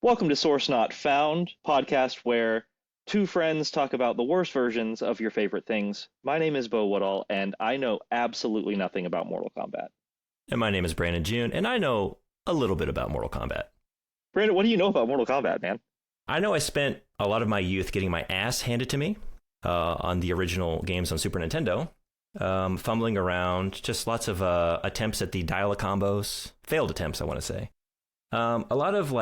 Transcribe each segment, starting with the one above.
Welcome to Source Not Found, podcast where two friends talk about the worst versions of your favorite things. My name is Bo Woodall, and I know absolutely nothing about Mortal Kombat. And my name is Brandon June, and I know a little bit about Mortal Kombat. Brandon, what do you know about Mortal Kombat, man? I know I spent a lot of my youth getting my ass handed to me on the original games on Super Nintendo, fumbling around, just lots of attempts at the dial-a-combos, failed attempts, I want to say. A lot of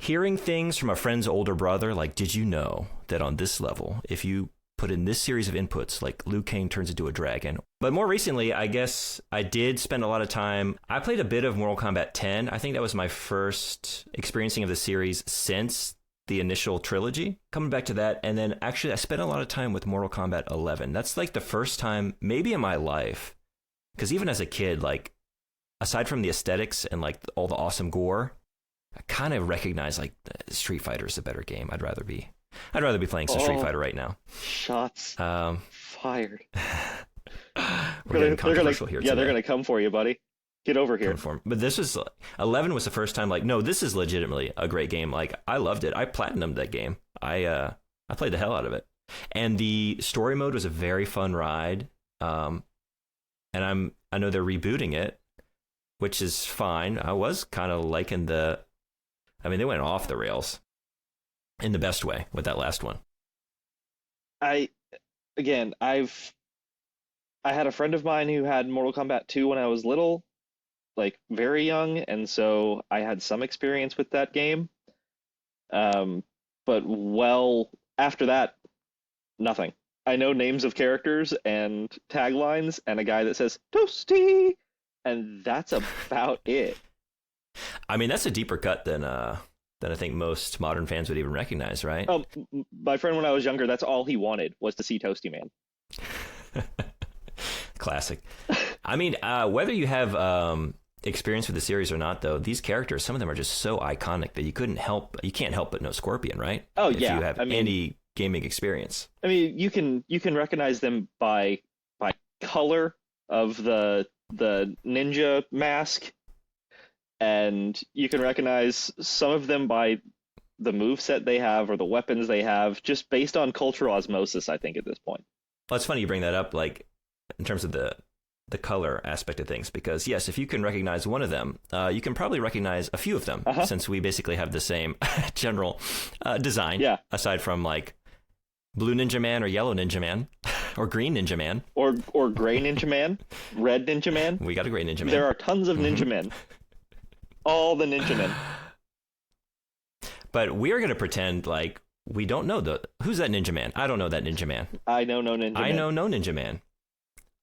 hearing things from a friend's older brother, like, did you know that on this level, if you put in this series of inputs, like Liu Kang turns into a dragon? But more recently, I guess I did spend a lot of time. I played a bit of Mortal Kombat 10. I think that was my first experiencing of the series since the initial trilogy. Coming back to that, and then actually I spent a lot of time with Mortal Kombat 11. That's like the first time, maybe in my life, because even as a kid, aside from the aesthetics and all the awesome gore, I kind of recognize Street Fighter is a better game. I'd rather be playing some Street Fighter right now. Shots fired. We're getting controversial here. Yeah, they're gonna come for you, buddy. Get over here. But this was 11 was the first time. No, this is legitimately a great game. I loved it. I platinumed that game. I played the hell out of it, and the story mode was a very fun ride. And I know they're rebooting it, which is fine. I was kind of liking they went off the rails in the best way with that last one. I had a friend of mine who had Mortal Kombat 2 when I was little, very young, and so I had some experience with that game. But after that, nothing. I know names of characters and taglines and a guy that says "Toasty," and that's about it. I mean, that's a deeper cut than I think most modern fans would even recognize, right? My friend, when I was younger, that's all he wanted was to see Toasty Man. Classic. I mean, whether you have experience with the series or not, though, these characters, some of them are just so iconic that you can't help but know Scorpion, right? Oh, if yeah. you have any gaming experience. I mean, you can recognize them by color of the ninja mask, and you can recognize some of them by the moveset they have or the weapons they have, just based on cultural osmosis, I think, at this point. Well, it's funny you bring that up, in terms of the color aspect of things, because yes, if you can recognize one of them, you can probably recognize a few of them, since we basically have the same general design, aside from blue Ninja Man or yellow Ninja Man or green Ninja Man or gray Ninja Man, red Ninja Man. We got a gray Ninja Man. There are tons of Ninja Men. All the Ninja Men. But we are going to pretend we don't know who's that Ninja Man. I don't know that Ninja Man. I know no Ninja Man. I know no Ninja Man.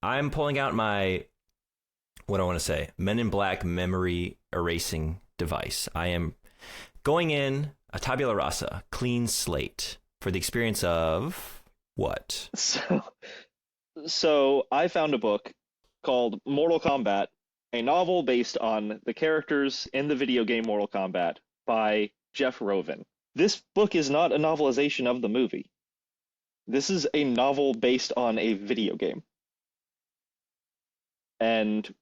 I'm pulling out my, what do I want to say, Men in Black memory erasing device. I am going in a tabula rasa, clean slate, for the experience of what? So I found a book called Mortal Kombat, a novel based on the characters in the video game Mortal Kombat by Jeff Rovin. This book is not a novelization of the movie. This is a novel based on a video game. And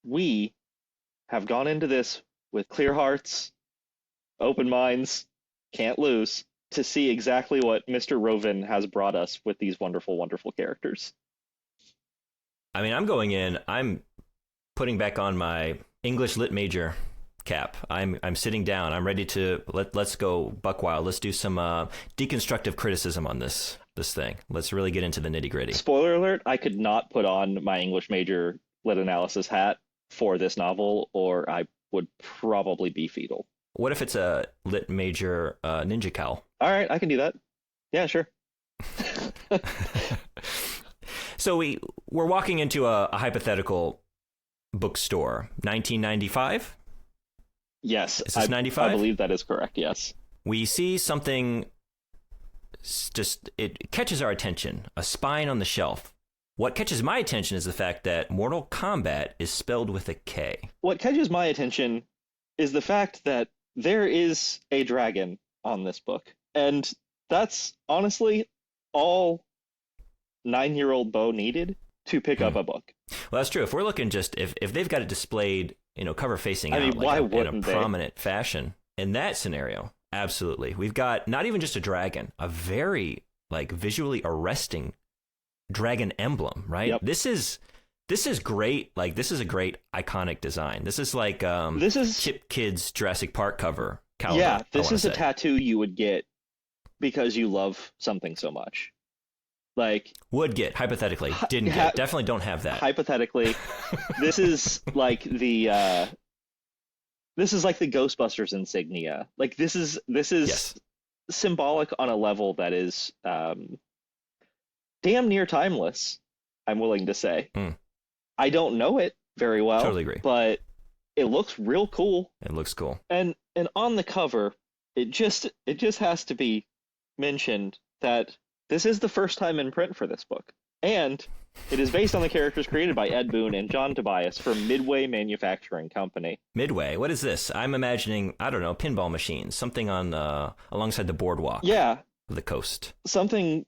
we have gone into this with clear hearts, open minds, can't lose, to see exactly what Mr. Rovin has brought us with these wonderful, wonderful characters. I mean, I'm putting back on my English lit major cap. I'm sitting down. I'm ready to let's go buck wild. Let's do some deconstructive criticism on this thing. Let's really get into the nitty gritty. Spoiler alert: I could not put on my English major lit analysis hat for this novel, or I would probably be fetal. What if it's a lit major ninja cowl? All right, I can do that. Yeah, sure. So we're walking into a hypothetical bookstore. 1995? Yes. Is this 95? I believe that is correct, yes. We see something, it catches our attention. A spine on the shelf. What catches my attention is the fact that Mortal Kombat is spelled with a K. What catches my attention is the fact that there is a dragon on this book. And that's honestly all 9-year-old Bo needed to pick up a book. Well, that's true. If we're looking if they've got it displayed, cover facing out why in a wouldn't prominent fashion, in that scenario, absolutely. We've got not even just a dragon, a very like visually arresting dragon emblem, right? Yep. This is great. Like this is a great iconic design. This is like This is Chip Kid's Jurassic Park cover caliber. yeah. This is a say. tattoo you would get because you love something so much. Like Would get, hypothetically. Didn't get. Definitely don't have that. hypothetically, this is like the Ghostbusters insignia. Like this is Yes. symbolic on a level that is damn near timeless, I'm willing to say. I don't know it very well, Totally agree. but it looks real cool. It looks cool. And on the cover, it just has to be mentioned that this is the first time in print for this book. And it is based on the characters created by Ed Boon and John Tobias for Midway Manufacturing Company. Midway, what is this? I'm imagining, I don't know, pinball machines, something on alongside the boardwalk Yeah, of the coast. something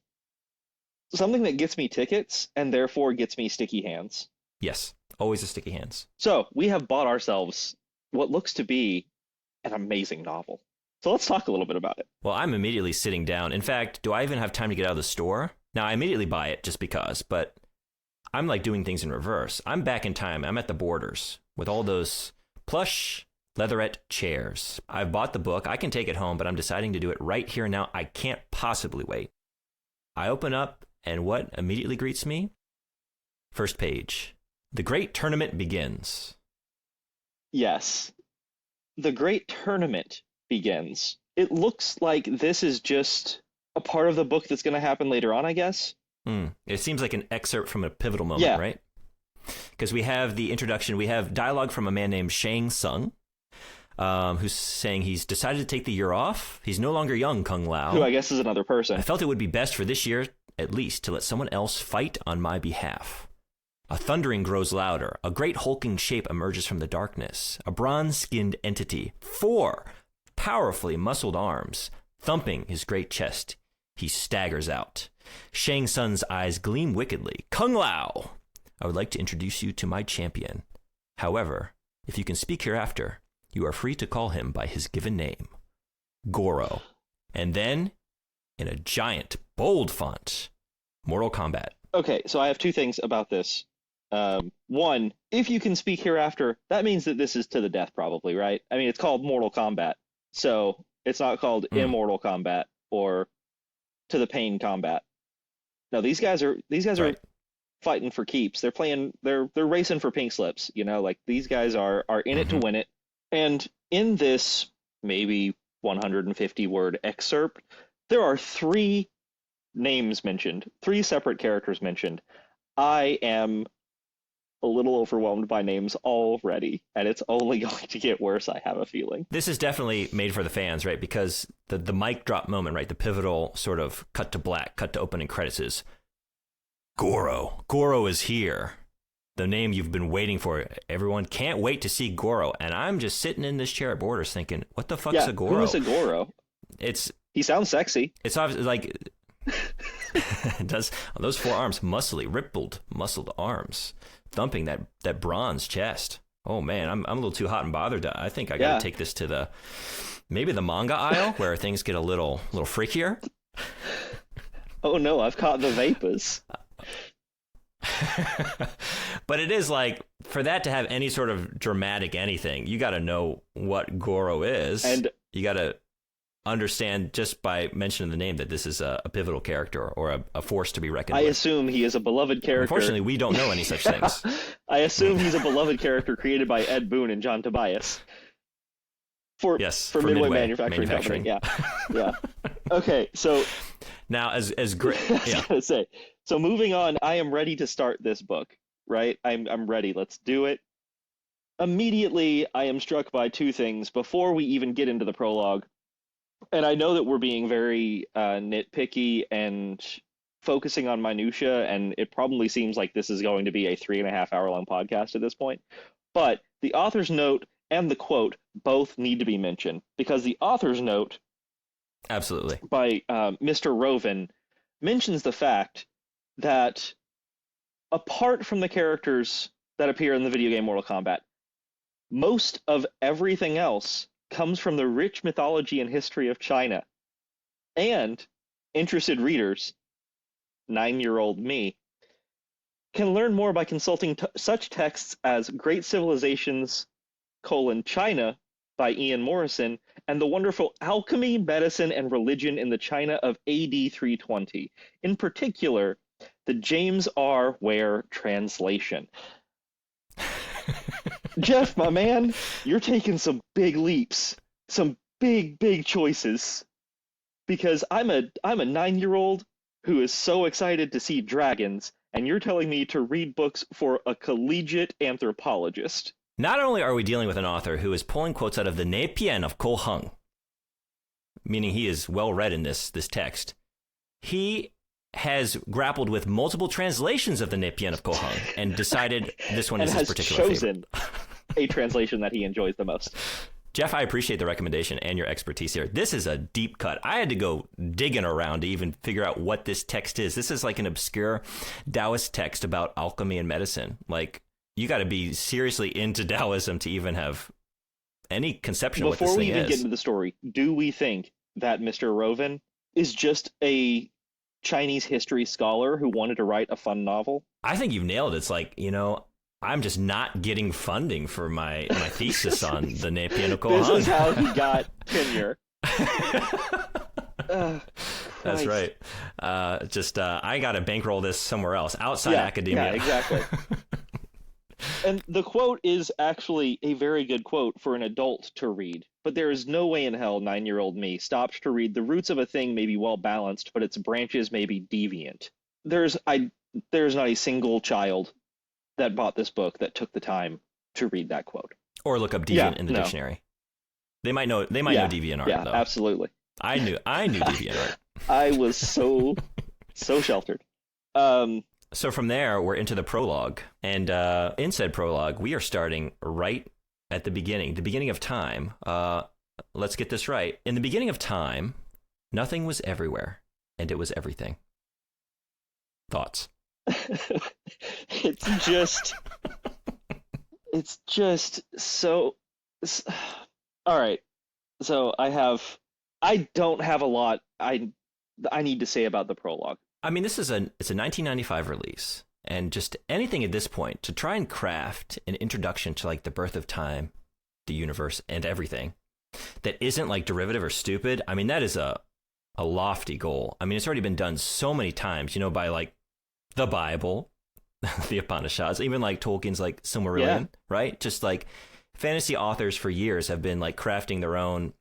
that gets me tickets and therefore gets me sticky hands. Yes, always the sticky hands. So we have bought ourselves what looks to be an amazing novel. So let's talk a little bit about it. Well, I'm immediately sitting down. In fact, do I even have time to get out of the store? Now, I immediately buy it just because, but I'm like doing things in reverse. I'm back in time. I'm at the Borders with all those plush leatherette chairs. I've bought the book. I can take it home, but I'm deciding to do it right here and now. I can't possibly wait. I open up, and what immediately greets me? First page. The Great Tournament begins. Yes. The Great Tournament begins. It looks like this is just a part of the book that's going to happen later on, I guess. It seems like an excerpt from a pivotal moment, right? Because we have the introduction. We have dialogue from a man named Shang Tsung, who's saying he's decided to take the year off. He's no longer young, Kung Lao. Who I guess is another person. I felt it would be best for this year, at least, to let someone else fight on my behalf. A thundering grows louder. A great hulking shape emerges from the darkness. A bronze-skinned entity. 4 powerfully muscled arms. Thumping his great chest, he staggers out. Shang Tsung's eyes gleam wickedly. Kung Lao! I would like to introduce you to my champion. However, if you can speak hereafter, you are free to call him by his given name. Goro. And then, in a giant, bold font, Mortal Kombat. Okay, so I have 2 things about this. One, if you can speak hereafter, that means that this is to the death probably, right? I mean, it's called Mortal Kombat, so it's not called Immortal Kombat or To the Pain Combat. No, these guys are Right. fighting for keeps. They're racing for pink slips, you know, like these guys are in it to win it. And in this maybe 150 word excerpt, there are 3 names mentioned, 3 separate characters mentioned. I am a little overwhelmed by names already, and it's only going to get worse, I have a feeling. This is definitely made for the fans, right? Because the mic drop moment, right? The pivotal sort of cut to black, cut to opening credits is Goro. Goro is here. The name you've been waiting for. Everyone can't wait to see Goro. And I'm just sitting in this chair at Borders thinking, what the fuck's a Goro? Who is a Goro? He sounds sexy. It's obviously like it does those 4 arms, muscly, rippled, muscled arms, thumping that bronze chest. Oh man, I'm a little too hot and bothered. I think I got to take this to maybe the manga aisle where things get a little freakier. Oh no, I've caught the vapors. But it is like, for that to have any sort of dramatic anything, you got to know what Goro is, and you got to understand just by mentioning the name that this is a pivotal character or a force to be reckoned with. I assume he is a beloved character. Unfortunately, we don't know any such things. I assume he's a beloved character created by Ed Boon and John Tobias. For Midway Manufacturing Company. Yeah. Okay, so now as great. I was gonna say. So moving on, I am ready to start this book. Right? I'm ready. Let's do it. Immediately, I am struck by 2 things before we even get into the prologue. And I know that we're being very nitpicky and focusing on minutia, and it probably seems like this is going to be a 3.5-hour-long podcast at this point. But the author's note and the quote both need to be mentioned, because the author's note, absolutely, by Mr. Rovin, mentions the fact that apart from the characters that appear in the video game Mortal Kombat, most of everything else comes from the rich mythology and history of China. And interested readers, 9-year-old me, can learn more by consulting such texts as Great Civilizations, China by Ian Morrison, and the wonderful Alchemy, Medicine, and Religion in the China of AD 320. In particular, the James R. Ware translation. Jeff, my man, you're taking some big leaps, some big choices. Because I'm a 9-year-old who is so excited to see dragons, and you're telling me to read books for a collegiate anthropologist. Not only are we dealing with an author who is pulling quotes out of the Nepian of Ko Hung, meaning he is well read in this text, he has grappled with multiple translations of the Nepian of Ko Hung and decided this one is his particular favorite. And has chosen a translation that he enjoys the most. Jeff, I appreciate the recommendation and your expertise here. This is a deep cut. I had to go digging around to even figure out what this text is. This is like an obscure Taoist text about alchemy and medicine. Like, you got to be seriously into Taoism to even have any conception of what this thing is. Before we even get into the story, do we think that Mr. Rovin is just a Chinese history scholar who wanted to write a fun novel? I think you've nailed it. It's like, I'm just not getting funding for my thesis on the Nepian of Ko Hung. This is how he got tenure. That's right. I got to bankroll this somewhere else, outside academia. Yeah, exactly. And the quote is actually a very good quote for an adult to read. But there is no way in hell 9-year-old me stopped to read the roots of a thing may be well balanced, but its branches may be deviant. There's not a single child that bought this book that took the time to read that quote. Or look up deviant in the dictionary. They might know deviant art, though. Yeah, absolutely. I knew deviant art. I was so sheltered. So from there, we're into the prologue. And in said prologue, we are starting right at the beginning of time. Let's get this right. In the beginning of time, nothing was everywhere, and it was everything. Thoughts? It's just so. All right. So I don't have a lot I need to say about the prologue. I mean, it's a 1995 release, and just anything at this point to try and craft an introduction to like the birth of time, the universe, and everything that isn't like derivative or stupid. I mean, that is a lofty goal. I mean, it's already been done so many times, by like the Bible, the Upanishads, even like Tolkien's like Silmarillion, right? Just like fantasy authors for years have been like crafting their own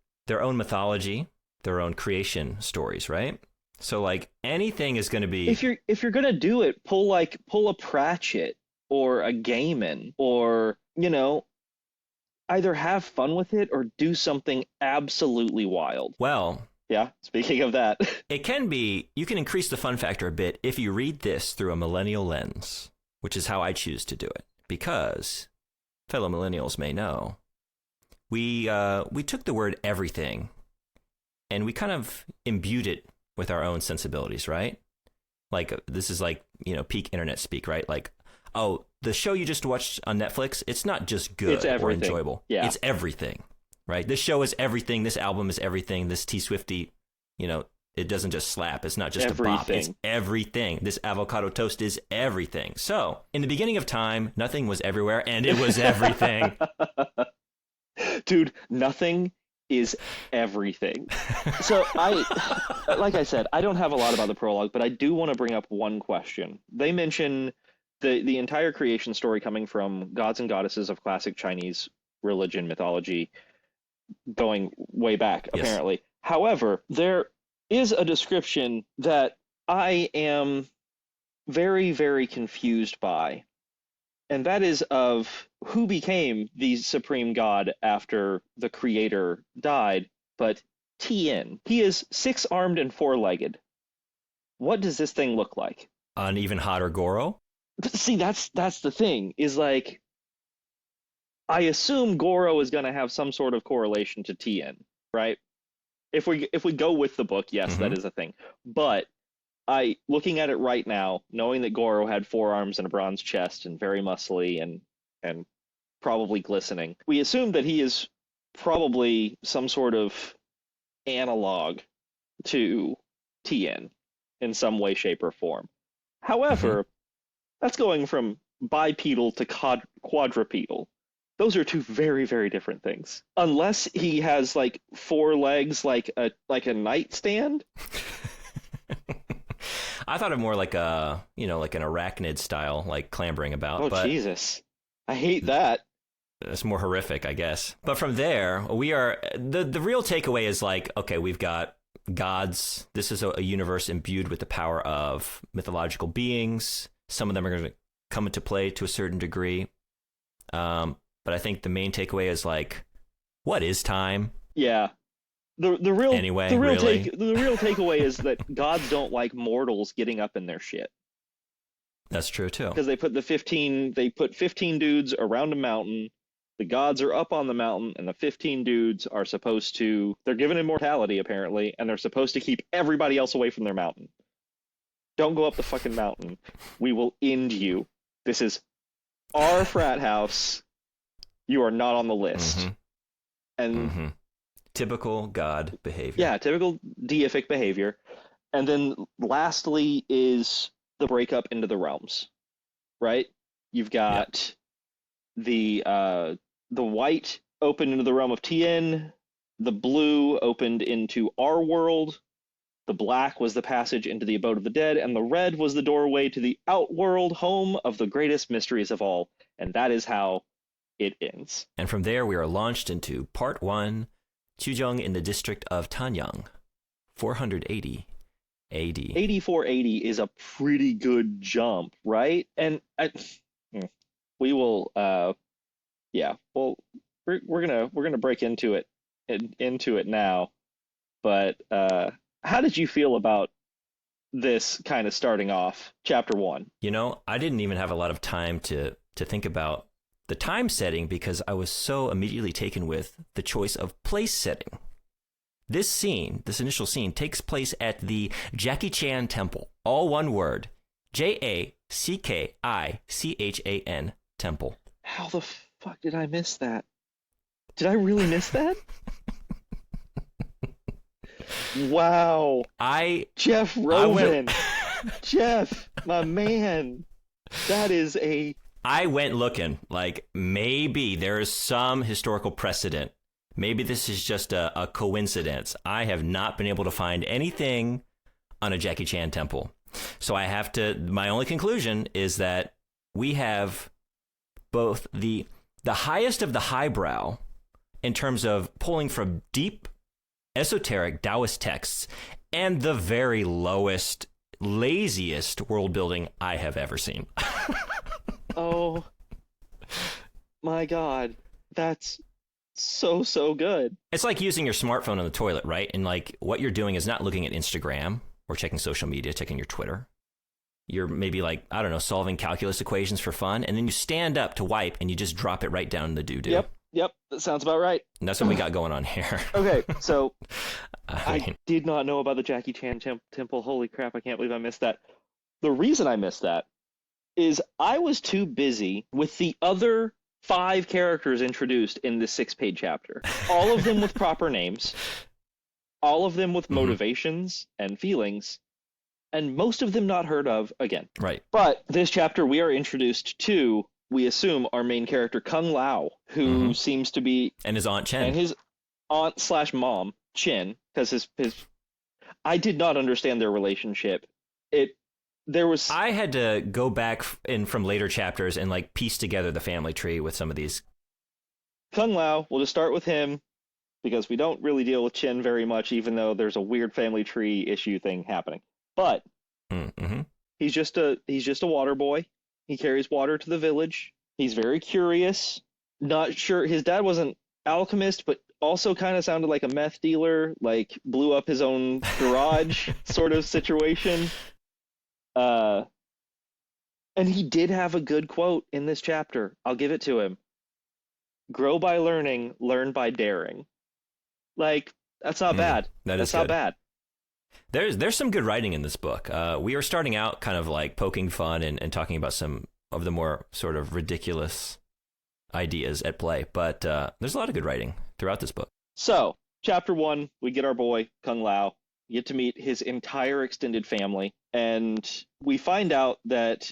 mythology, their own creation stories, right? So like anything is going to be, if you're going to do it, pull a Pratchett or a Gaiman, or either have fun with it or do something absolutely wild. Well, yeah, speaking of that, you can increase the fun factor a bit if you read this through a millennial lens, which is how I choose to do it. Because fellow millennials may know, we took the word everything and we kind of imbued it with our own sensibilities, right? Like, this is like, peak internet speak, right? Like, oh, the show you just watched on Netflix, it's not just good or enjoyable. Yeah. It's everything, right? This show is everything. This album is everything. This T-Swifty, it doesn't just slap. It's not just everything. A bop. It's everything. This avocado toast is everything. So, in the beginning of time, nothing was everywhere, and it was everything. Dude, nothing is everything. So like I said, I don't have a lot about the prologue, but I do want to bring up one question. They mention the entire creation story coming from gods and goddesses of classic Chinese religion, mythology, going way back, yes. Apparently. However, there is a description that I am very, very confused by, and that is of who became the supreme god after the creator died, but Tien. He is 6-armed and 4-legged. What does this thing look like? An even hotter Goro? See, that's the thing, is like, I assume Goro is going to have some sort of correlation to Tien, right? If we go with the book, yes, that is a thing. But looking at it right now, knowing that Goro had 4 arms and a bronze chest and very muscly and probably glistening, we assume that he is probably some sort of analog to TN in some way, shape, or form. However, that's going from bipedal to quadrupedal. Those are two very, very different things. Unless he has like four legs, like a nightstand. I thought of more like a, like an arachnid style, like clambering about. Oh, but Jesus. I hate that. It's more horrific, I guess. But from there, we are the real takeaway is like, okay, we've got gods. This is a universe imbued with the power of mythological beings. Some of them are going to come into play to a certain degree. But I think the main takeaway is like, what is time? Yeah. The real takeaway is that gods don't like mortals getting up in their shit. That's true too. Because they put 15 dudes around a mountain. The gods are up on the mountain, and the 15 dudes are they're given immortality apparently, and they're supposed to keep everybody else away from their mountain. Don't go up the fucking mountain. We will end you. This is our frat house. You are not on the list. And typical god behavior. Yeah, typical deific behavior. And then lastly is the breakup into the realms. Right? You've got the white opened into the realm of Tien, the blue opened into our world, the black was the passage into the abode of the dead, and the red was the doorway to the outworld, home of the greatest mysteries of all. And that is how it ends. And from there, we are launched into Part 1, Chujung in the district of Tanyang, 480 AD. 8480 is a pretty good jump, right? And we will, well, we're gonna break into it now. But how did you feel about this kind of starting off chapter 1? I didn't even have a lot of time to think about the time setting because I was so immediately taken with the choice of place setting. This initial scene takes place at the Jackie Chan Temple. All one word. Jackichan Temple. How the fuck did I miss that? Did I really miss that? Wow. Jeff Rovin. Jeff, my man. That is a... I went looking, like maybe there is some historical precedent. Maybe this is just a coincidence. I have not been able to find anything on a Jackie Chan temple. So my only conclusion is that we have both the highest of the highbrow in terms of pulling from deep, esoteric Taoist texts and the very lowest, laziest world building I have ever seen. Oh my God, that's so good. It's like using your smartphone on the toilet, right? And like what you're doing is not looking at Instagram or checking social media, checking your Twitter. You're maybe like, I don't know, solving calculus equations for fun. And then you stand up to wipe and you just drop it right down in the doo-doo. Yep, that sounds about right. And that's what we got going on here. Okay, so I did not know about the Jackie Chan temple. Holy crap, I can't believe I missed that. The reason I missed that is I was too busy with the other 5 characters introduced in this 6-page chapter. All of them with proper names, all of them with motivations and feelings, and most of them not heard of again. Right. But this chapter we are introduced to, we assume, our main character, Kung Lao, who seems to be... And his Aunt Chen. And his aunt/mom, Chen, because his... I did not understand their relationship. I had to go back from later chapters and like piece together the family tree with some of these. Kung Lao, we'll just start with him because we don't really deal with Chen very much, even though there's a weird family tree issue thing happening. But he's just a water boy. He carries water to the village. He's very curious. Not sure. His dad was an alchemist, but also kind of sounded like a meth dealer, like blew up his own garage sort of situation. And he did have a good quote in this chapter. I'll give it to him. Grow by learning, learn by daring. Like, that's not bad. That's not bad. There's some good writing in this book. We are starting out kind of like poking fun and talking about some of the more sort of ridiculous ideas at play, but there's a lot of good writing throughout this book. So, chapter 1, we get our boy, Kung Lao. We get to meet his entire extended family, and we find out that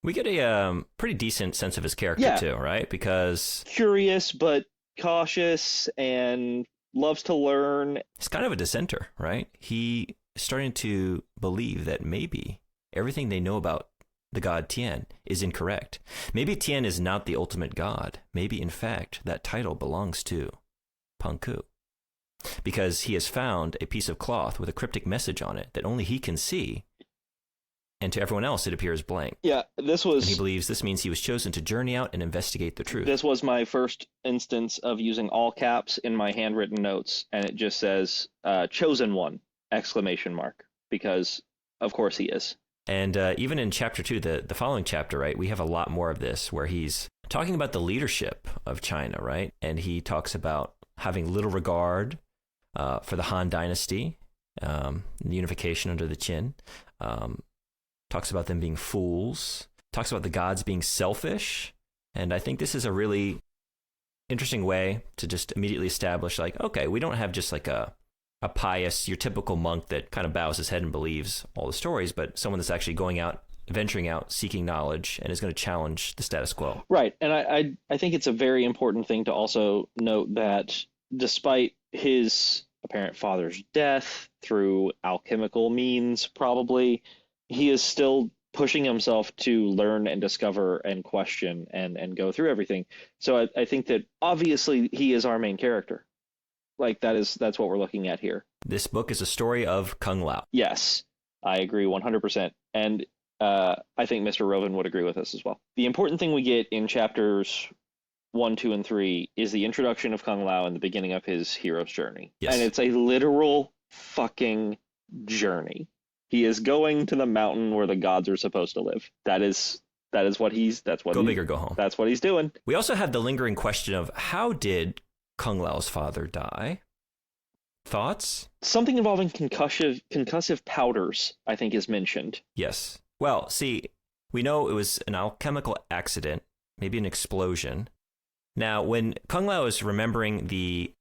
we get a pretty decent sense of his character too, right? Because curious but cautious and loves to learn. He's kind of a dissenter, right? He is starting to believe that maybe everything they know about the god Tien is incorrect. Maybe Tien is not the ultimate god. Maybe, in fact, that title belongs to Peng Ku, because he has found a piece of cloth with a cryptic message on it that only he can see, and to everyone else it appears blank. Yeah, and he believes this means he was chosen to journey out and investigate the truth. This was my first instance of using all caps in my handwritten notes, and it just says, chosen one, ! Because, of course, he is. And even in chapter 2, the following chapter, right, we have a lot more of this, where he's talking about the leadership of China, right? And he talks about having little regard for the Han Dynasty, the unification under the Qin. Talks about them being fools, talks about the gods being selfish. And I think this is a really interesting way to just immediately establish, like, okay, we don't have just like a pious, your typical monk that kind of bows his head and believes all the stories, but someone that's actually going out, venturing out, seeking knowledge, and is going to challenge the status quo. Right. And I think it's a very important thing to also note that despite his apparent father's death through alchemical means, probably, he is still pushing himself to learn and discover and question and go through everything. So I think that obviously he is our main character. Like that's what we're looking at here. This book is a story of Kung Lao. Yes, I agree 100%. And I think Mr. Rovin would agree with us as well. The important thing we get in chapters 1, 2, and 3 is the introduction of Kung Lao and the beginning of his hero's journey. Yes. And it's a literal fucking journey. He is going to the mountain where the gods are supposed to live. That's what go big or go home. That's what he's doing. We also have the lingering question of how did Kung Lao's father die? Thoughts? Something involving concussive powders, I think, is mentioned. Yes. Well, see, we know it was an alchemical accident, maybe an explosion. Now, when Kung Lao is remembering the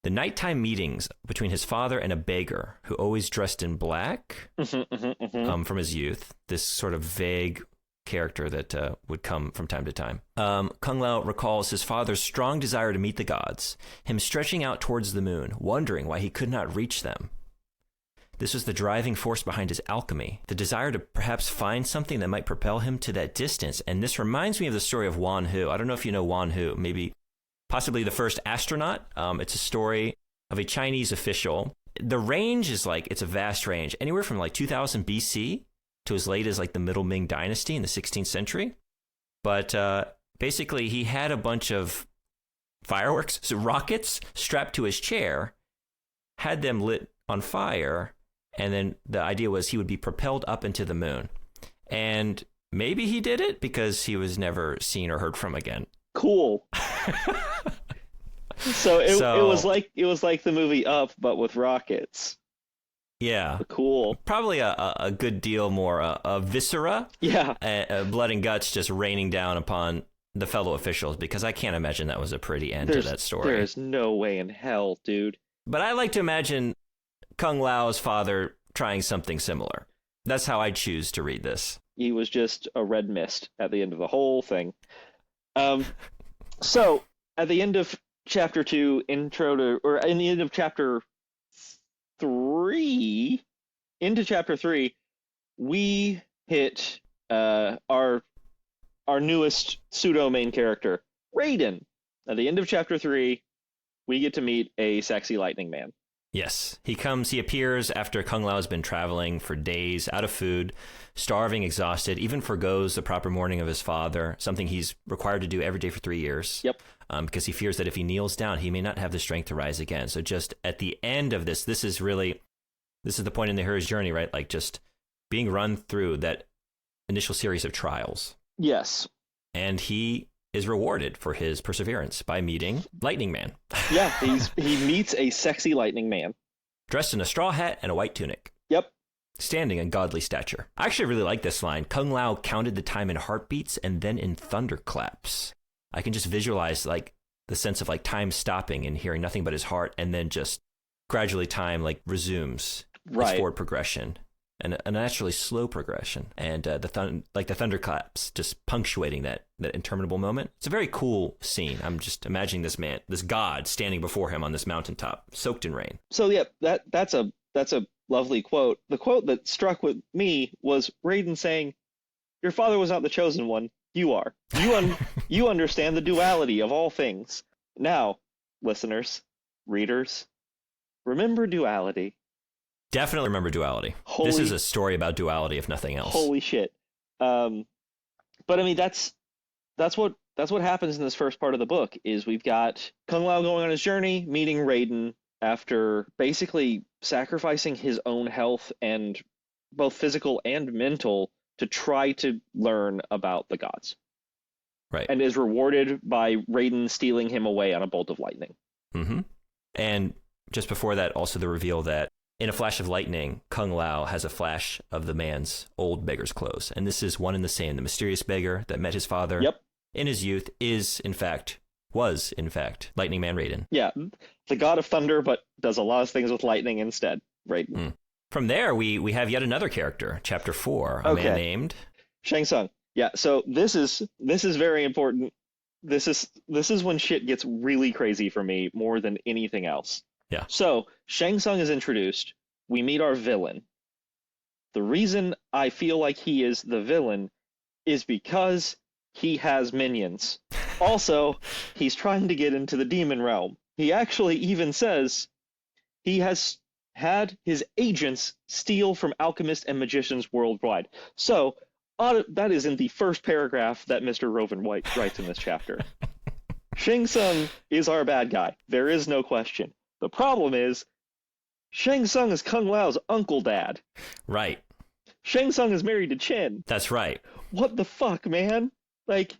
nighttime meetings between his father and a beggar who always dressed in black from his youth, this sort of vague character that would come from time to time. Kung Lao recalls his father's strong desire to meet the gods, him stretching out towards the moon, wondering why he could not reach them. This was the driving force behind his alchemy, the desire to perhaps find something that might propel him to that distance. And this reminds me of the story of Wan Hu. I don't know if you know Wan Hu, maybe possibly the first astronaut. It's a story of a Chinese official. The range is it's a vast range, anywhere from 2000 BC to as late as the Middle Ming Dynasty in the 16th century. But basically, he had a bunch of fireworks, so rockets strapped to his chair, had them lit on fire, and then the idea was he would be propelled up into the moon. And maybe he did it because he was never seen or heard from again. Cool. So it was like the movie Up, but with rockets. Yeah. Cool. Probably a good deal more viscera. Yeah. Blood and guts just raining down upon the fellow officials, because I can't imagine that was a pretty end to that story. There's no way in hell, dude. But I like to imagine Kung Lao's father trying something similar. That's how I choose to read this. He was just a red mist at the end of the whole thing. So at the end of chapter 2, in the end of chapter 3, into chapter 3, we hit our newest pseudo main character, Raiden. At the end of chapter 3, we get to meet a sexy lightning man. Yes, he appears after Kung Lao has been traveling for days, out of food, starving, exhausted, even forgoes the proper mourning of his father, something he's required to do every day for 3 years. Yep. Because he fears that if he kneels down, he may not have the strength to rise again. So just at the end of this is the point in the hero's journey, right? Just being run through that initial series of trials. Yes. And he is rewarded for his perseverance by meeting Lightning Man. Yeah, he meets a sexy lightning man. Dressed in a straw hat and a white tunic. Yep. Standing in godly stature. I actually really like this line. Kung Lao counted the time in heartbeats and then in thunderclaps. I can just visualize like the sense of like time stopping and hearing nothing but his heart, and then just gradually time like resumes its forward progression, and a naturally slow progression, and the thunderclaps just punctuating that interminable moment. It's a very cool scene. I'm just imagining this god standing before him on this mountaintop, soaked in rain. So yeah, that's a lovely quote. The quote that struck with me was Raiden saying, "Your father was not the chosen one. You are. You understand the duality of all things. Now, listeners, readers, remember duality." Definitely remember duality. This is a story about duality, if nothing else. Holy shit. But I mean, that's what happens in this first part of the book. Is we've got Kung Lao going on his journey, meeting Raiden after basically sacrificing his own health, and both physical and mental, to try to learn about the gods. Right. And is rewarded by Raiden stealing him away on a bolt of lightning. Mm-hmm. And just before that, also the reveal that in a flash of lightning, Kung Lao has a flash of the man's old beggar's clothes. And this is one and the same. The mysterious beggar that met his father in his youth was, in fact, Lightning Man Raiden. Yeah, the god of thunder, but does a lot of things with lightning instead. Raiden. Mm. From there, we have yet another character, Chapter 4, a man named Shang Tsung. Yeah, so this is very important. This is when shit gets really crazy for me more than anything else. Yeah. So Shang Tsung is introduced. We meet our villain. The reason I feel like he is the villain is because he has minions. Also, he's trying to get into the demon realm. He actually even says he has had his agents steal from alchemists and magicians worldwide. So that is in the first paragraph that Mr. Rovin writes in this chapter. Shang Tsung is our bad guy. There is no question. The problem is, Shang Tsung is Kung Lao's uncle dad. Right. Shang Tsung is married to Chen. That's right. What the fuck, man? Like,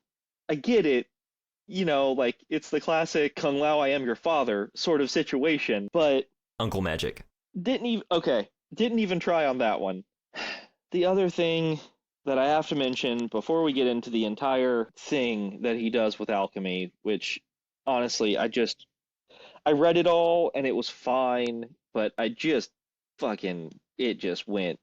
I get it. You know, like, it's the classic Kung Lao, I am your father sort of situation, but... Uncle magic. Didn't even try on that one. The other thing that I have to mention before we get into the entire thing that he does with alchemy, which, honestly, I read it all and it was fine, but it just went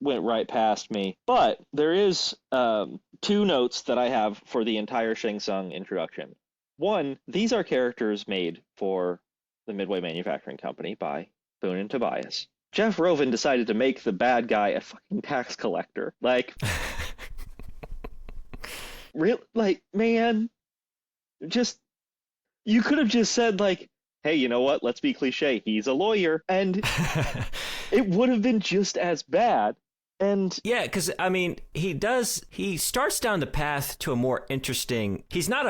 right past me. But there is two notes that I have for the entire Shang Tsung introduction. One, these are characters made for the Midway Manufacturing Company by Boone and Tobias. Jeff Rovin decided to make the bad guy a fucking tax collector. Like, man, you could have just said, like, hey, you know what? Let's be cliche. He's a lawyer. And it would have been just as bad. And yeah, because, I mean, he starts down the path to a more interesting... He's not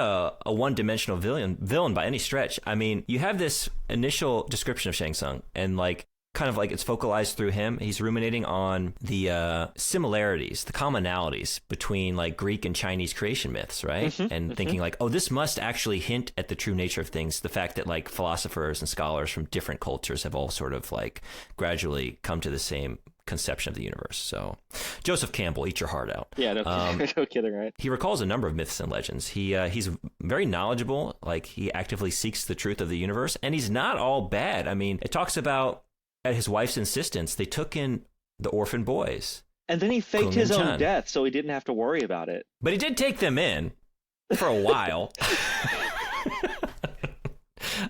a one-dimensional villain by any stretch. I mean, you have this initial description of Shang Tsung, and, like, kind of like it's focalized through him. He's ruminating on the similarities, the commonalities between like Greek and Chinese creation myths, right? And thinking like, oh, this must actually hint at the true nature of things. The fact that like philosophers and scholars from different cultures have all sort of like gradually come to the same conception of the universe. So Joseph Campbell, eat your heart out. Yeah, no kidding, right? He recalls a number of myths and legends. He's very knowledgeable. Like he actively seeks the truth of the universe, and he's not all bad. I mean, it talks about at his wife's insistence, they took in the orphan boys. And then he faked his own death so he didn't have to worry about it. But he did take them in for a while.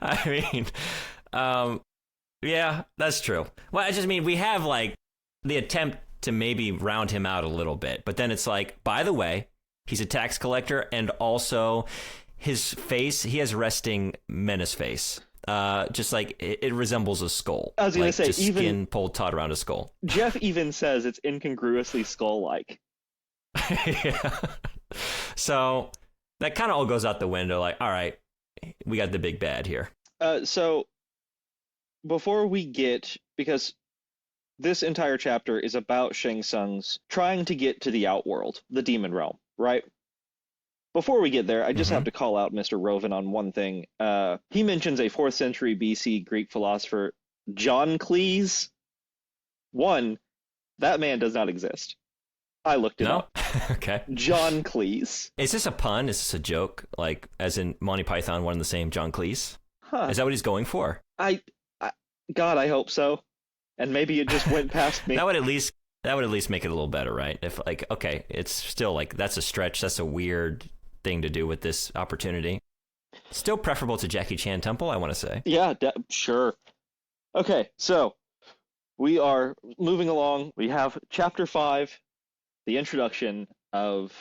I mean, yeah, that's true. Well, I just mean, we have like the attempt to maybe round him out a little bit. But then it's like, by the way, he's a tax collector, and also his face, he has resting menace face. Just like it resembles a skull. I was gonna say, just even skin pulled taut around a skull. Jeff even says it's incongruously skull-like. Yeah. So that kind of all goes out the window. Like, all right, we got the big bad here. So before we get, because this entire chapter is about Shang Tsung's trying to get to the outworld, the demon realm, right? Before we get there, I just have to call out Mr. Rovin on one thing. He mentions a 4th century BC Greek philosopher, John Cleese. One, that man does not exist. I looked it No? up. Okay. John Cleese. Is this a pun? Is this a joke? Like, as in Monty Python, one and the same, John Cleese? Huh. Is that what he's going for? God, I hope so. And maybe it just went past me. That would at least make it a little better, right? If like, okay, it's still like that's a stretch. That's a weird thing to do with this opportunity. Still preferable to Jackie Chan Temple, I want to say. Yeah, sure. Okay, so we are moving along. We have Chapter 5, the introduction of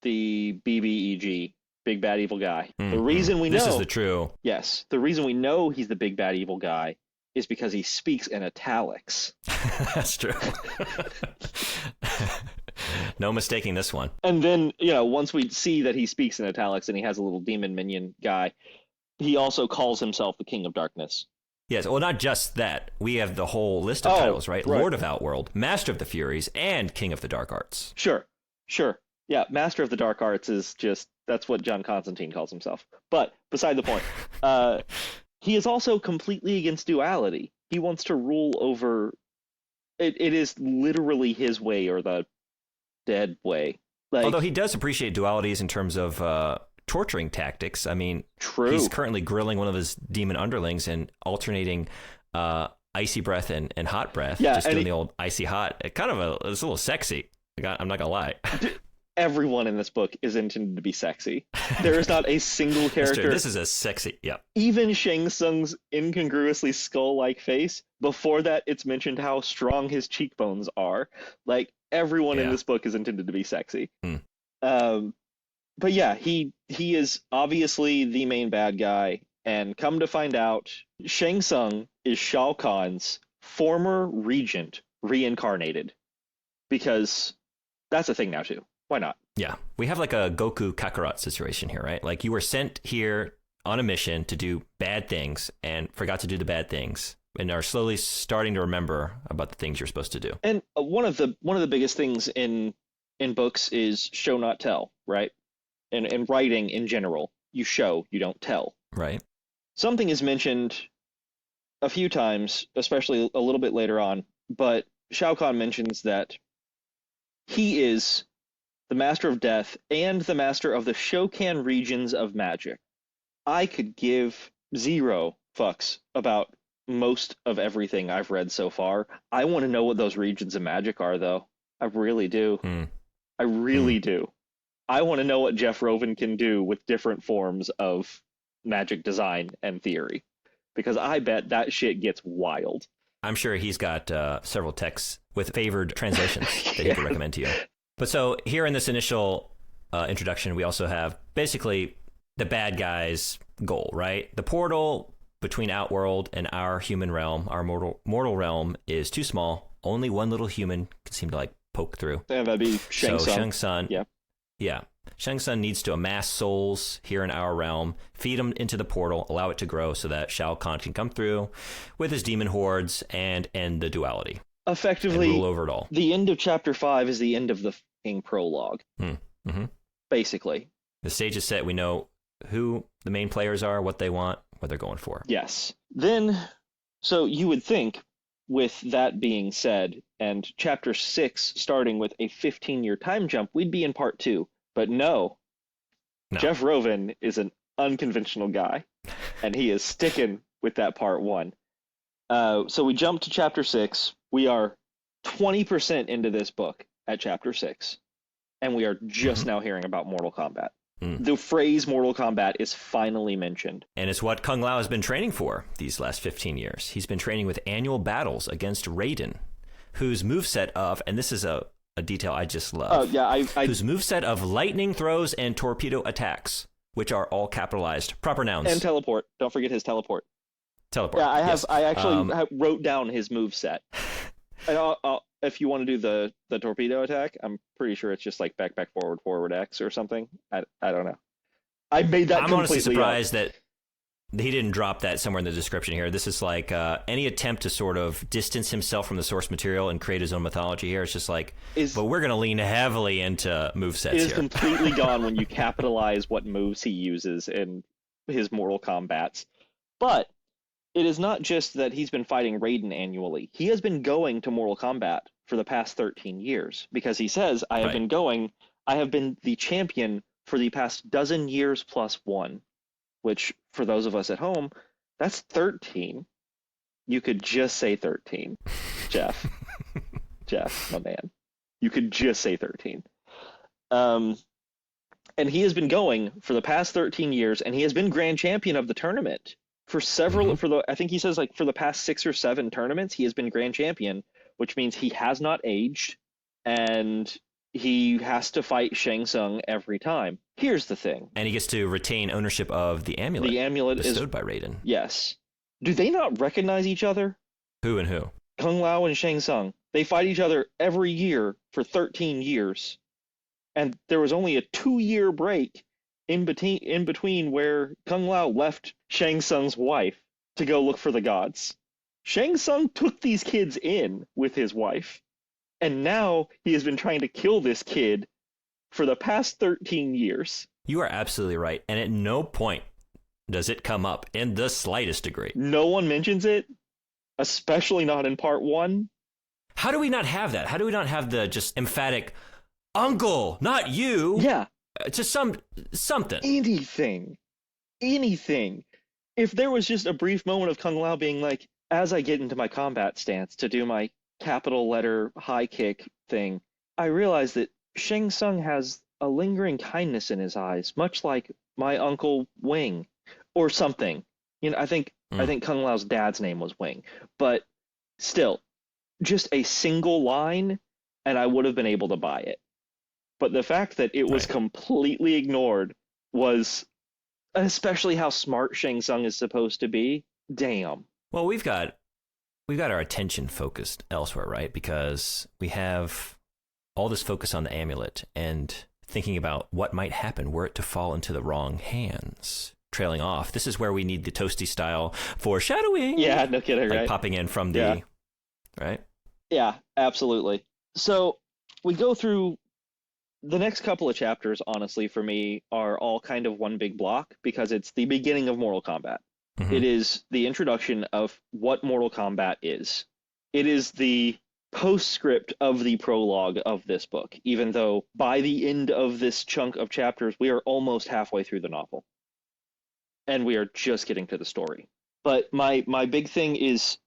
the BBEG, Big Bad Evil Guy. Mm-hmm. The reason we know... This is the true... Yes, the reason we know he's the Big Bad Evil Guy is because he speaks in italics. That's true. No mistaking this one. And then, once we see that he speaks in italics and he has a little demon minion guy, he also calls himself the King of Darkness. Yes, well, not just that. We have the whole list of titles, right? Lord of Outworld, Master of the Furies, and King of the Dark Arts. Sure. Yeah, Master of the Dark Arts is just, that's what John Constantine calls himself. But, beside the point, he is also completely against duality. He wants to rule over... It is literally his way or the dead way. Like, although he does appreciate dualities in terms of torturing tactics. I mean, true. He's currently grilling one of his demon underlings and alternating icy breath and hot breath. Yeah, just doing the old icy hot. It's a little sexy. I'm not gonna lie. Everyone in this book is intended to be sexy. There is not a single character. This is a sexy, yeah. Even Shang Tsung's incongruously skull-like face, before that it's mentioned how strong his cheekbones are. Like, everyone in this book is intended to be sexy. But yeah, he is obviously the main bad guy, and come to find out, Shang Tsung is Shao Kahn's former regent reincarnated. Because that's a thing now too. Why not? Yeah, we have like a Goku Kakarot situation here, right? Like you were sent here on a mission to do bad things and forgot to do the bad things and are slowly starting to remember about the things you're supposed to do. And one of the biggest things in books is show not tell, right? And writing in general, you show, you don't tell. Right. Something is mentioned a few times, especially a little bit later on, but Shao Kahn mentions that he is the Master of Death and the Master of the Shokan regions of magic. I could give 0 fucks about most of everything I've read so far. I want to know what those regions of magic are, though. I really do. I really do. I want to know what Jeff Rovin can do with different forms of magic design and theory, because I bet that shit gets wild. I'm sure he's got several texts with favored translations that he can recommend to you. But so here in this initial introduction, we also have basically the bad guy's goal, right? The portal between Outworld and our human realm, our mortal realm, is too small. Only one little human can seem to like poke through. Yeah, that'd be Shang Tsung. So Shang Tsung, yeah. Shang Tsung needs to amass souls here in our realm, feed them into the portal, allow it to grow so that Shao Kahn can come through with his demon hordes and end the duality. Effectively, and rule over it all. The end of Chapter 5 is the end of the fucking prologue. Basically. The stage is set. We know who the main players are, what they want, what they're going for. Yes. Then, so you would think, with that being said, and Chapter 6 starting with a 15-year time jump, we'd be in Part 2. But no. Jeff Rovin is an unconventional guy, and he is sticking with that Part 1. So we jump to Chapter 6. We are 20% into this book at Chapter 6, and we are just now hearing about Mortal Kombat. The phrase Mortal Kombat is finally mentioned. And it's what Kung Lao has been training for these last 15 years. He's been training with annual battles against Raiden, whose moveset of, and this is a detail I just love, whose moveset of lightning throws and torpedo attacks, which are all capitalized, proper nouns. And teleport. Don't forget his teleport. Teleport. Yeah, yes. I actually wrote down his moveset. And if you want to do the torpedo attack, I'm pretty sure it's just like back, forward, X or something. I don't know. I made that. I'm honestly surprised that he didn't drop that somewhere in the description here. This is like any attempt to sort of distance himself from the source material and create his own mythology here. It's just like, but we're going to lean heavily into movesets here. It is completely gone when you capitalize what moves he uses in his Mortal Kombats. But it is not just that he's been fighting Raiden annually. He has been going to Mortal Kombat for the past 13 years because he says, I have been the champion for the past dozen years plus one, which for those of us at home, that's 13. You could just say 13, Jeff. Jeff, my man. You could just say 13. And he has been going for the past 13 years, and he has been grand champion of the tournament for several, I think he says like for the past 6 or 7 tournaments, he has been grand champion, which means he has not aged, and he has to fight Shang Tsung every time. Here's the thing. And he gets to retain ownership of the amulet. The amulet bestowed by Raiden. Yes. Do they not recognize each other? Who and who? Kung Lao and Shang Tsung. They fight each other every year for 13 years. And there was only a 2-year break in between where Kung Lao left Shang Tsung's wife to go look for the gods. Shang Tsung took these kids in with his wife. And now he has been trying to kill this kid for the past 13 years. You are absolutely right. And at no point does it come up in the slightest degree. No one mentions it, especially not in part 1. How do we not have that? How do we not have the just emphatic, uncle, not you? Yeah. Just something. Anything. If there was just a brief moment of Kung Lao being like, as I get into my combat stance to do my capital letter high kick thing, I realize that Shang Tsung has a lingering kindness in his eyes, much like my uncle Wing. Or something. I think Kung Lao's dad's name was Wing. But still, just a single line, and I would have been able to buy it. But the fact that it was completely ignored was, especially how smart Shang Tsung is supposed to be, damn. Well, we've got our attention focused elsewhere, right? Because we have all this focus on the amulet and thinking about what might happen were it to fall into the wrong hands. Trailing off. This is where we need the Toasty style foreshadowing. Yeah, no kidding, like right? Popping in from the, right? Yeah, absolutely. So we go through the next couple of chapters, honestly, for me, are all kind of one big block because it's the beginning of Mortal Kombat. Mm-hmm. It is the introduction of what Mortal Kombat is. It is the postscript of the prologue of this book, even though by the end of this chunk of chapters, we are almost halfway through the novel. And we are just getting to the story. But my big thing is,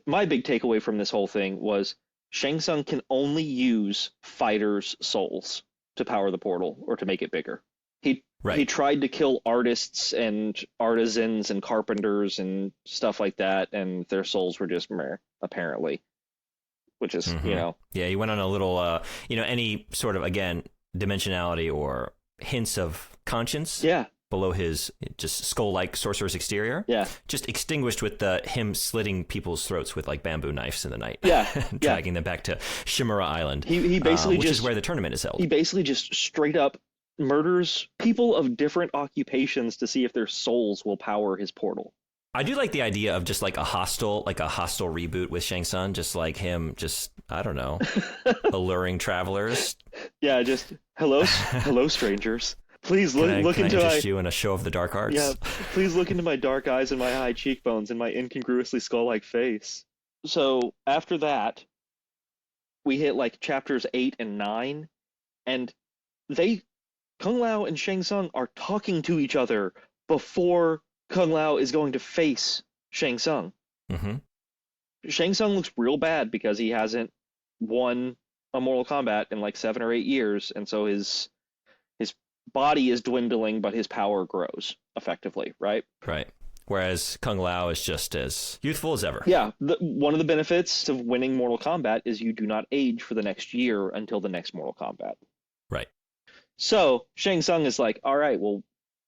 my big takeaway from this whole thing was Shang Tsung can only use fighters' souls to power the portal or to make it bigger. He tried to kill artists and artisans and carpenters and stuff like that, and their souls were just meh, apparently. Which is, Yeah, he went on a little, any sort of, again, dimensionality or hints of conscience. Yeah. Below his just skull-like sorcerer's exterior. Yeah. Just extinguished with him slitting people's throats with like bamboo knives in the night. Yeah. Dragging them back to Shimura Island. He basically which is where the tournament is held. He basically just straight up murders people of different occupations to see if their souls will power his portal. I do like the idea of just like a hostile reboot with Shang Tsung, just like him, I don't know, alluring travelers. Yeah, just hello strangers. Please look into you in a show of the dark arts. Yeah, please look into my dark eyes and my high cheekbones and my incongruously skull-like face. So after that, we hit like chapters 8 and 9, and Kung Lao and Shang Tsung are talking to each other before Kung Lao is going to face Shang Tsung. Mm-hmm. Shang Tsung looks real bad because he hasn't won a Mortal Kombat in like 7 or 8 years, and so his body is dwindling, but his power grows effectively, right? Right. Whereas Kung Lao is just as youthful as ever. Yeah. One of the benefits of winning Mortal Kombat is you do not age for the next year until the next Mortal Kombat. Right. So Shang Tsung is like, all right, well,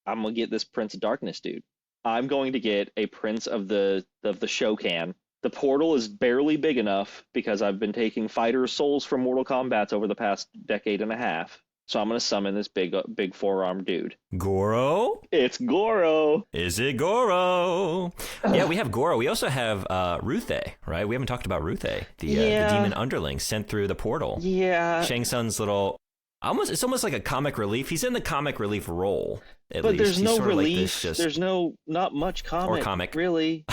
I'm going to get this Prince of Darkness dude. I'm going to get a Prince of the Shokan. The portal is barely big enough because I've been taking fighters' souls from Mortal Kombat over the past decade and a half. So I'm going to summon this big four-armed dude. Goro? It's Goro. Is it Goro? Yeah, we have Goro. We also have Ruthe, right? We haven't talked about Ruthe, the demon underling sent through the portal. Yeah. Shang Tsung's little... It's almost like a comic relief. He's in the comic relief role, at least. But there's no sort of relief. Like this, there's not much comic. Or comic. Really.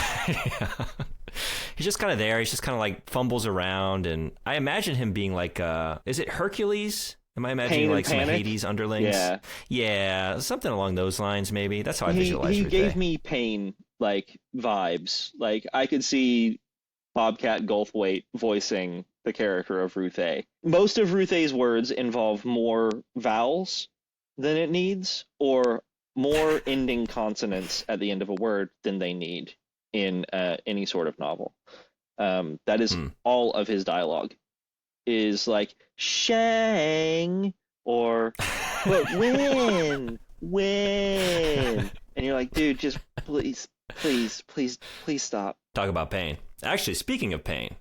He's just kind of there. He's just kind of like fumbles around, and I imagine him being like, is it Hercules? Am I imagining like some Hades underlings? Yeah, something along those lines. Maybe that's how I visualize. He gave me Pain like vibes. Like I could see Bobcat Goldthwait voicing the character of Ruthé. Most of Ruthé's words involve more vowels than it needs, or more ending consonants at the end of a word than they need in any sort of novel. That is all of his dialogue. Is like Shang or but win, and you're like, dude, just please stop. Talk about pain. Actually, speaking of pain,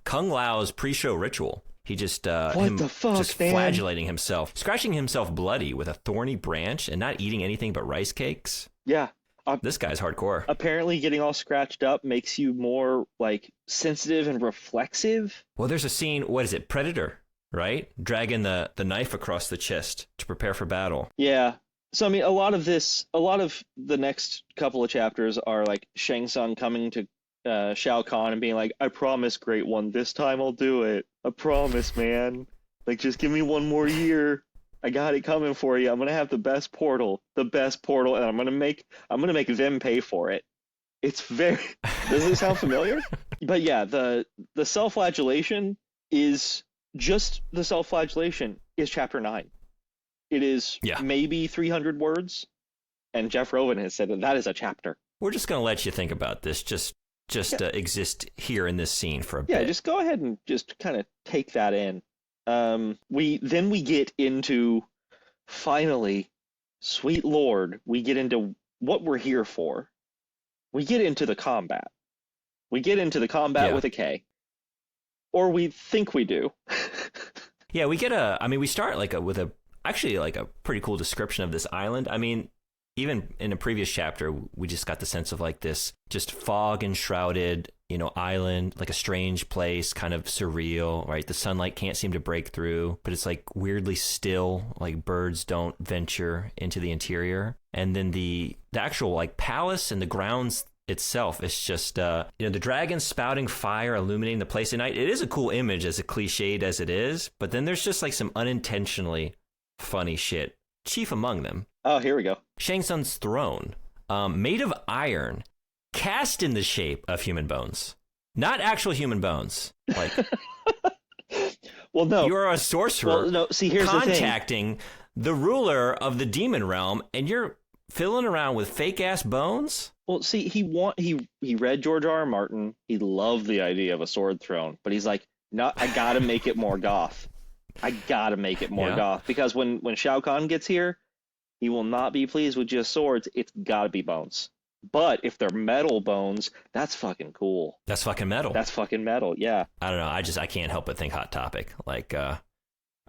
Kung Lao's pre-show ritual. He just flagellating himself, scratching himself bloody with a thorny branch, and not eating anything but rice cakes. Yeah. This guy's hardcore. Apparently getting all scratched up makes you more, like, sensitive and reflexive. Well, there's a scene, what is it, Predator, right? Dragging the knife across the chest to prepare for battle. Yeah. So, I mean, a lot of the next couple of chapters are, like, Shang Tsung coming to Shao Kahn and being like, I promise, Great One, this time I'll do it. I promise, man. Like, just give me one more year. I got it coming for you. I'm gonna have the best portal, and I'm gonna make them pay for it. It's very. Does it sound familiar? But yeah, the self-flagellation is just the self-flagellation is chapter 9. It is maybe 300 words, and Jeff Rovin has said that is a chapter. We're just gonna let you think about this. Just exist here in this scene for a bit. Yeah, just go ahead and just kind of take that in. We get into, finally, sweet Lord, we get into what we're here for. We get into the combat. With a K. Or we think we do. Yeah, we get we start with a pretty cool description of this island. I mean, even in a previous chapter, we just got the sense of like this just fog enshrouded, island, like a strange place, kind of surreal, right? The sunlight can't seem to break through, but it's like weirdly still, like birds don't venture into the interior. And then the actual like palace and the grounds itself is just, the dragon spouting fire illuminating the place at night. It is a cool image, as cliched as it is, but then there's just like some unintentionally funny shit. Chief among them. Oh, here we go. Shang Tsung's throne, made of iron, cast in the shape of human bones. Not actual human bones. Like, well, no. You are a sorcerer. Well, no. See, here's contacting the ruler of the demon realm, and you're fiddling around with fake ass bones. Well, see, he read George R. R. Martin. He loved the idea of a sword throne, but he's like, no, I gotta make it more goth. Goth, because when Shao Kahn gets here, he will not be pleased with just swords. It's gotta be bones. But if they're metal bones, that's fucking cool. That's fucking metal. Yeah. I don't know. I can't help but think Hot Topic. Like, all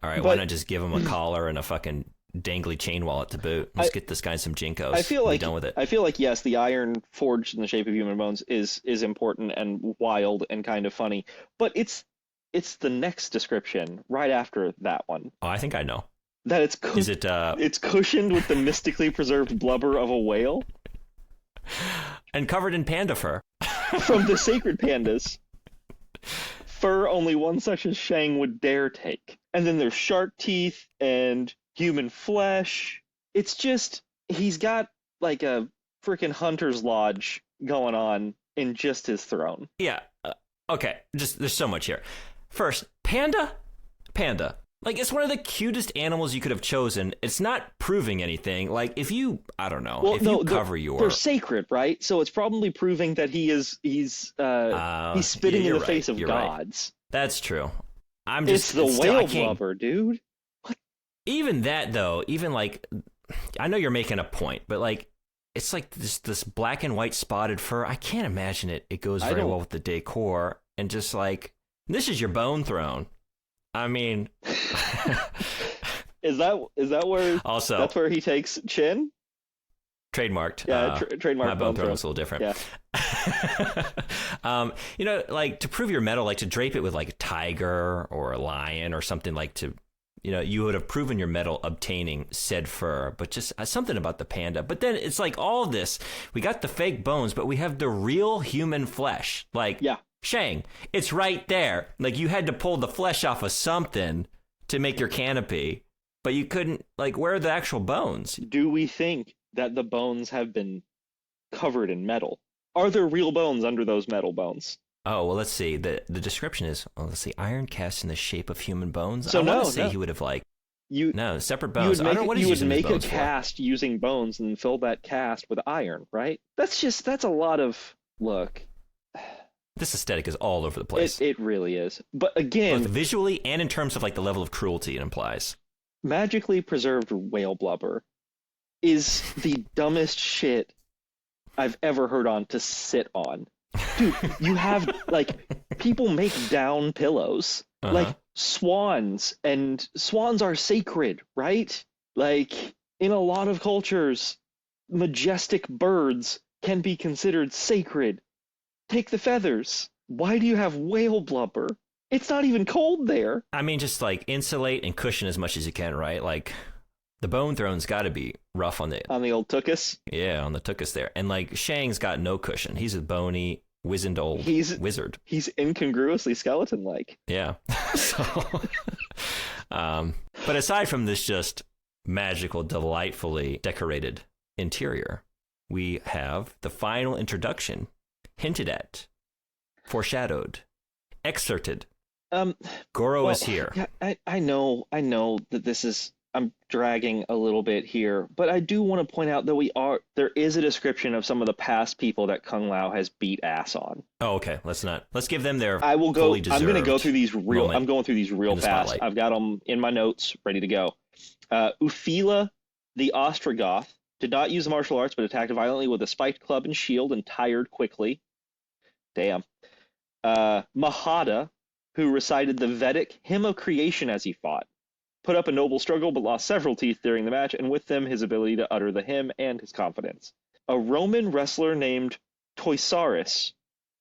right, why not just give him a collar and a fucking dangly chain wallet to boot? Let's get this guy some Jinkos. I feel like done with it. I feel like, yes, the iron forged in the shape of human bones is important and wild and kind of funny, but it's the next description right after that one. Oh, I think I know. That it's cushioned with the mystically preserved blubber of a whale. And covered in panda fur. From the sacred pandas. Fur only one such as Shang would dare take. And then there's shark teeth and human flesh. It's just, he's got like a freaking hunter's lodge going on in just his throne. Yeah. Okay. Just, there's so much here. First, panda. Like, it's one of the cutest animals you could have chosen. It's not proving anything. Like, if you, I don't know, they're sacred, right? So it's probably proving that he's spitting in the face of gods. Right. That's true. It's the whale blubber, dude. What? Even that, though, I know you're making a point, but like, it's like this black and white spotted fur. I can't imagine it goes very well with the decor. And just like, this is your bone throne. I mean, is that where? Also, that's where he takes Chin. Trademarked. Yeah, trademarked. My bone throne is a little different. Yeah. Like to prove your metal, like to drape it with like a tiger or a lion or something, like to, you would have proven your mettle obtaining said fur, but just something about the panda. But then it's like all this, we got the fake bones, but we have the real human flesh. Like, Yeah. Shang, it's right there. Like, you had to pull the flesh off of something to make your canopy, but you couldn't, like, where are the actual bones? Do we think that the bones have been covered in metal? Are there real bones under those metal bones? Oh, well, let's see. The description is, iron cast in the shape of human bones. So I want no, to say no. he would have, like, You separate you bones. would I make, don't know what you he's would using his make a bones for. cast using bones and then fill that cast with iron, right? That's a lot of look. This aesthetic is all over the place. It really is. But again, both visually and in terms of like the level of cruelty it implies. magically preserved whale blubber is the dumbest shit I've ever heard on to sit on. Dude, you have, like, people make down pillows. Like, swans, and swans are sacred, right? Like, in a lot of cultures, majestic birds can be considered sacred. Take the feathers. Why do you have whale blubber? It's not even cold there. I mean, just like insulate and cushion as much as you can, right? Like, the bone throne's got to be rough on the old tuchus. Yeah, on the tuchus there. And like Shang's got no cushion. He's a bony, wizened old wizard. He's incongruously skeleton-like. Yeah. So, but aside from this just magical, delightfully decorated interior, we have the final introduction, hinted at, foreshadowed, excerpted. Goro is here. Yeah, I know that this is, I'm dragging a little bit here, but I do want to point out that there is a description of some of the past people that Kung Lao has beat ass on. Oh, okay. Let's give them their I'm going to go through these I'm going through these real fast. Spotlight. I've got them in my notes ready to go. Ufila the Ostrogoth did not use the martial arts, but attacked violently with a spiked club and shield and tired quickly. Damn. Mahada, who recited the Vedic hymn of creation as he fought, put up a noble struggle but lost several teeth during the match, and with them his ability to utter the hymn and his confidence. A Roman wrestler named Toisaurus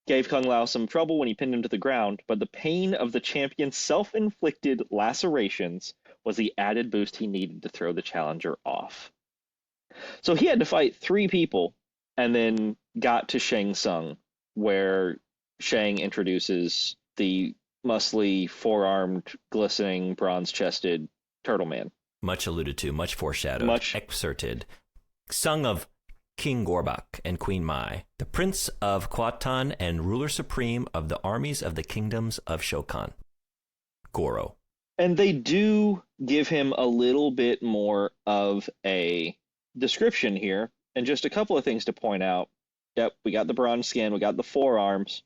gave Kung Lao some trouble when he pinned him to the ground, but the pain of the champion's self-inflicted lacerations was the added boost he needed to throw the challenger off. So he had to fight 3 people and then got to Shang Tsung, where Shang introduces the muscly, four-armed, glistening, bronze-chested Turtle Man. Much alluded to, much foreshadowed, excerpted. Sung of King Gorbak and Queen Mai, the Prince of Kwatan and ruler supreme of the armies of the kingdoms of Shokan. Goro. And they do give him a little bit more of a description here, and just a couple of things to point out. Yep, we got the bronze skin, we got the forearms.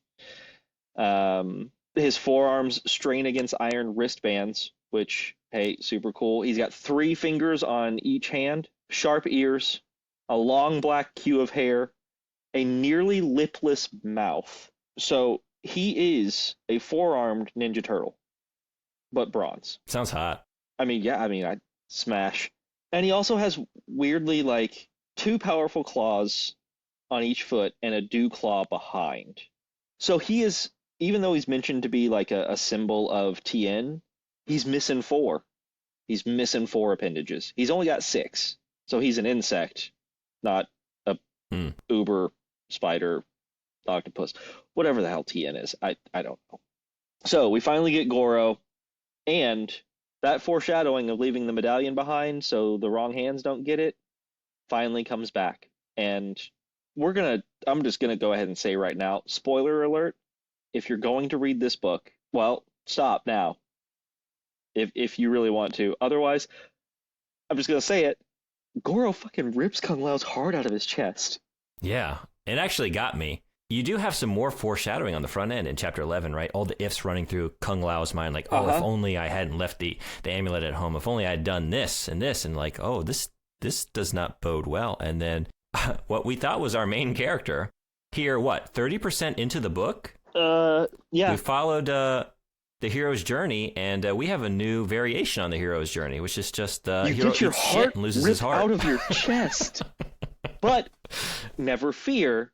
His forearms strain against iron wristbands, which, hey, super cool. He's got 3 fingers on each hand, sharp ears, a long black queue of hair, a nearly lipless mouth. So he is a 4-armed Ninja Turtle, but bronze. Sounds hot. I mean, yeah, I'd smash. And he also has weirdly, like, 2 powerful claws on each foot and a dew claw behind. So he is, even though he's mentioned to be like a symbol of Tien, he's missing 4. He's missing 4 appendages. He's only got 6. So he's an insect, not a uber spider octopus. Whatever the hell Tien is. I don't know. So we finally get Goro, and that foreshadowing of leaving the medallion behind so the wrong hands don't get it finally comes back. And I'm just gonna go ahead and say right now, spoiler alert, if you're going to read this book, well, stop now. If you really want to. Otherwise, I'm just gonna say it, Goro fucking rips Kung Lao's heart out of his chest. Yeah, it actually got me. You do have some more foreshadowing on the front end in chapter 11, right? All the ifs running through Kung Lao's mind, like, oh, if only I hadn't left the amulet at home, if only I had done this, and like, oh, this does not bode well. And then what we thought was our main character, here, 30% into the book? Yeah. We followed the hero's journey, and we have a new variation on the hero's journey, which is just the hero get your eats heart shit and loses his heart out of your chest. But never fear,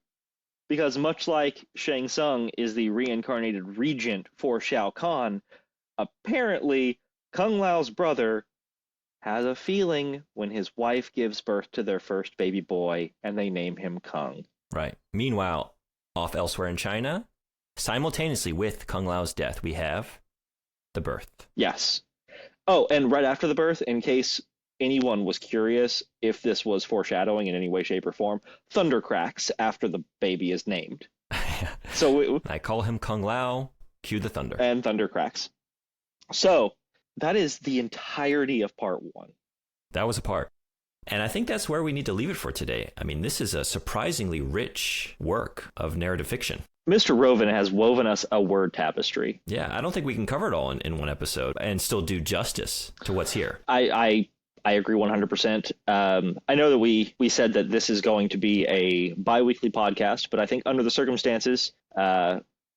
because much like Shang Tsung is the reincarnated regent for Shao Kahn, apparently Kung Lao's brother has a feeling when his wife gives birth to their first baby boy, and they name him Kung. Right. Meanwhile, off elsewhere in China, simultaneously with Kung Lao's death, we have the birth. Yes. Oh, and right after the birth, in case anyone was curious if this was foreshadowing in any way, shape, or form, thunder cracks after the baby is named. So I call him Kung Lao. Cue the thunder. And thunder cracks. So that is the entirety of part 1. That was a part. And I think that's where we need to leave it for today. I mean, this is a surprisingly rich work of narrative fiction. Mr. Rovin has woven us a word tapestry. Yeah, I don't think we can cover it all in one episode and still do justice to what's here. I agree 100%. I know that we said that this is going to be a bi-weekly podcast, but I think under the circumstances,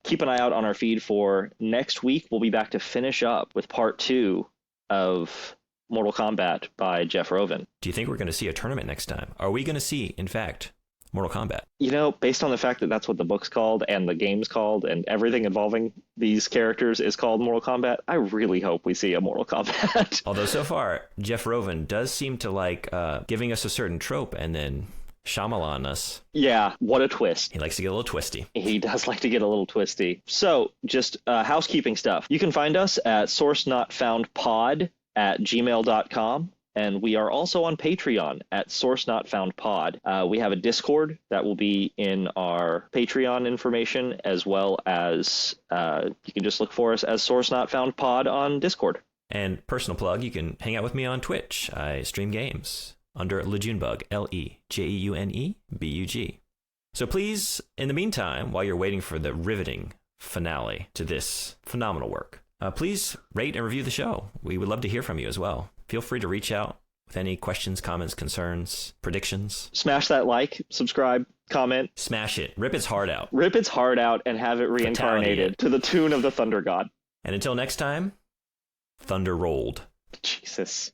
keep an eye out on our feed for next week. We'll be back to finish up with part 2 of Mortal Kombat by Jeff Rovin. Do you think we're going to see a tournament next time? Are we going to see, in fact, Mortal Kombat? You know, based on the fact that that's what the book's called and the game's called and everything involving these characters is called Mortal Kombat, I really hope we see a Mortal Kombat. Although so far, Jeff Rovin does seem to like giving us a certain trope and then Shyamalan us. Yeah, what a twist. He likes to get a little twisty. He does like to get a little twisty. So, just housekeeping stuff. You can find us at sourcenotfoundpod@gmail.com. And we are also on Patreon at Source Not Found Pod. We have a Discord that will be in our Patreon information, as well as you can just look for us as Source Not Found Pod on Discord. And personal plug, you can hang out with me on Twitch. I stream games under Lejunebug, LEJUNEBUG. So please, in the meantime, while you're waiting for the riveting finale to this phenomenal work, please rate and review the show. We would love to hear from you as well. Feel free to reach out with any questions, comments, concerns, predictions. Smash that like, subscribe, comment. Smash it. Rip its heart out. Rip its heart out and have it reincarnated to the tune of the Thunder God. And until next time, Thunder rolled. Jesus.